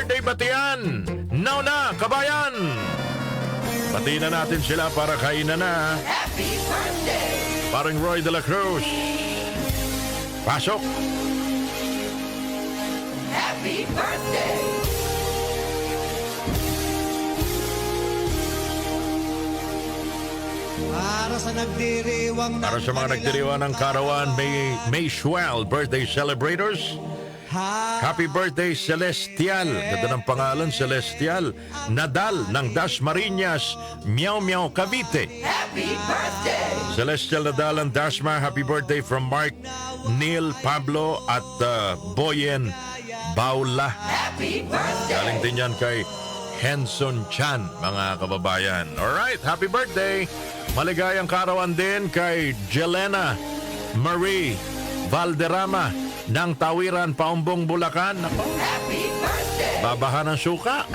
birthday batian! Nauna, kabayan! Batiin na natin sila para kainan na. Happy birthday! Parang Roy de la Cruz. Pasok! Happy birthday! Para sa nagdiriwang Para sa mga nagdiriwang ng Karawan, May Shuel birthday celebrators. Happy birthday, Celestial. Ganda ng pangalan, Celestial. Nadal ng Dasmariñas, Miao Miao, Cavite. Happy birthday! Celestial Nadal and Dasma, happy birthday from Mark, Neil, Pablo at Boyen Baula. Happy birthday! Galing din yan kay Henson Chan, mga kababayan. Alright, happy birthday! Maligayang karawan din kay Jelena Marie Valderrama ng Tawiran, Paumbong, Bulacan. Ako, Happy birthday! babahan ng suka.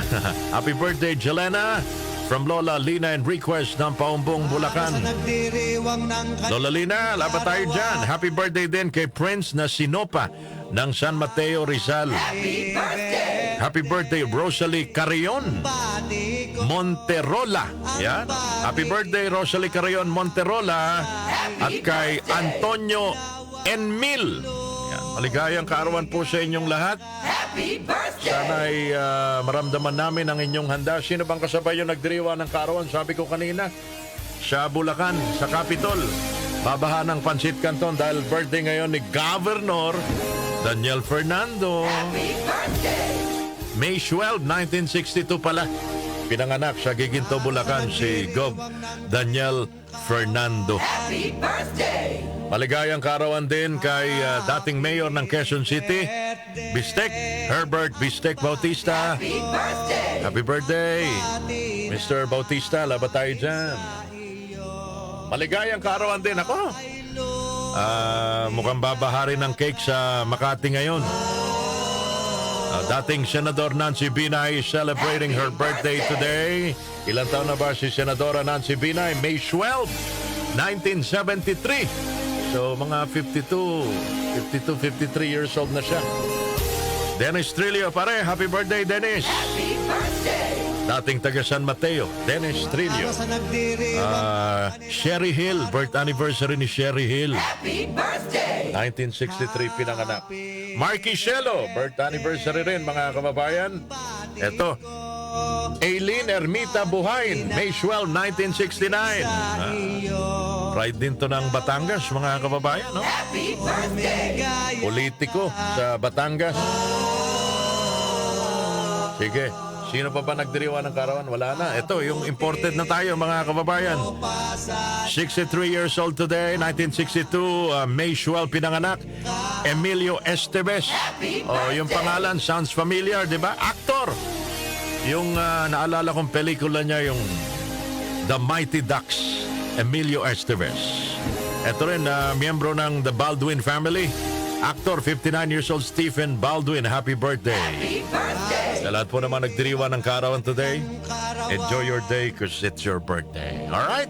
Happy birthday, Jelena, from Lola Lina and Request ng Paumbong, Bulacan. Sa nagdiriwang ng Lola Lina, laban tayo dyan. Happy birthday din kay Prince na Sinopa ng San Mateo, Rizal. Happy birthday! Happy birthday, Rosalie Carrion Bati ko Monterola. Yan. Happy birthday, Rosalie Carrion Monterola. At kay Antonio Enmil. Yan. Maligayang kaarawan po sa inyong lahat. Happy birthday! Sana ay maramdaman namin ang inyong handa. Sino bang kasabay yung nagdiriwa ng kaarawan? Sabi ko kanina, sa Bulacan, sa Capitol. Babahan ng Pansit Canton dahil birthday ngayon ni Governor Daniel Fernando. Happy birthday! May 12, 1962 pala. Pinanganak sa Giginto, Bulacan si Gov. Daniel Fernando. Happy birthday! Maligayang kaarawan din kay dating mayor ng Quezon City, Bistek, Herbert Bistek Bautista. Happy birthday! Happy birthday, Mr. Bautista. Laban tayo dyan. Maligayang kaarawan din ako. Mukhang babahari ng cake sa Makati ngayon. Dating Senador Nancy Binay is celebrating her birthday today. Ilang taon na ba si Senadora Nancy Binay? May 12, 1973. So mga 52, 53 years old na siya. Dennis Trillo pare, happy birthday Dennis. Happy birthday! Dating taga San Mateo, Dennis Trillo. sa nagdiriwang Sherry Hill, birth anniversary ni Sherry Hill. Happy birthday! 1963 pinanganak. Marky Shelo, birth anniversary rin mga kababayan. Ito, Aileen Ermita Buhain, May 12, 1969. Pride din to ng Batangas mga kababayan, no? Happy birthday! Politiko sa Batangas. Sige, sino pa ba nagdiriwa ng karawan? Wala na. Ito, yung imported na tayo mga kababayan. 63 years old today, 1962, May 12 pinanganak. Emilio Estevez. Oh, yung pangalan sounds familiar, di ba? Actor. Yung naalala kong pelikula niya, yung The Mighty Ducks. Emilio Estevez. Ito rin, miyembro ng The Baldwin family. Actor, 59 years old, Stephen Baldwin. Happy birthday. Happy birthday! Sa lahat po naman nagdiriwa ng kaarawan today, enjoy your day because it's your birthday. Alright?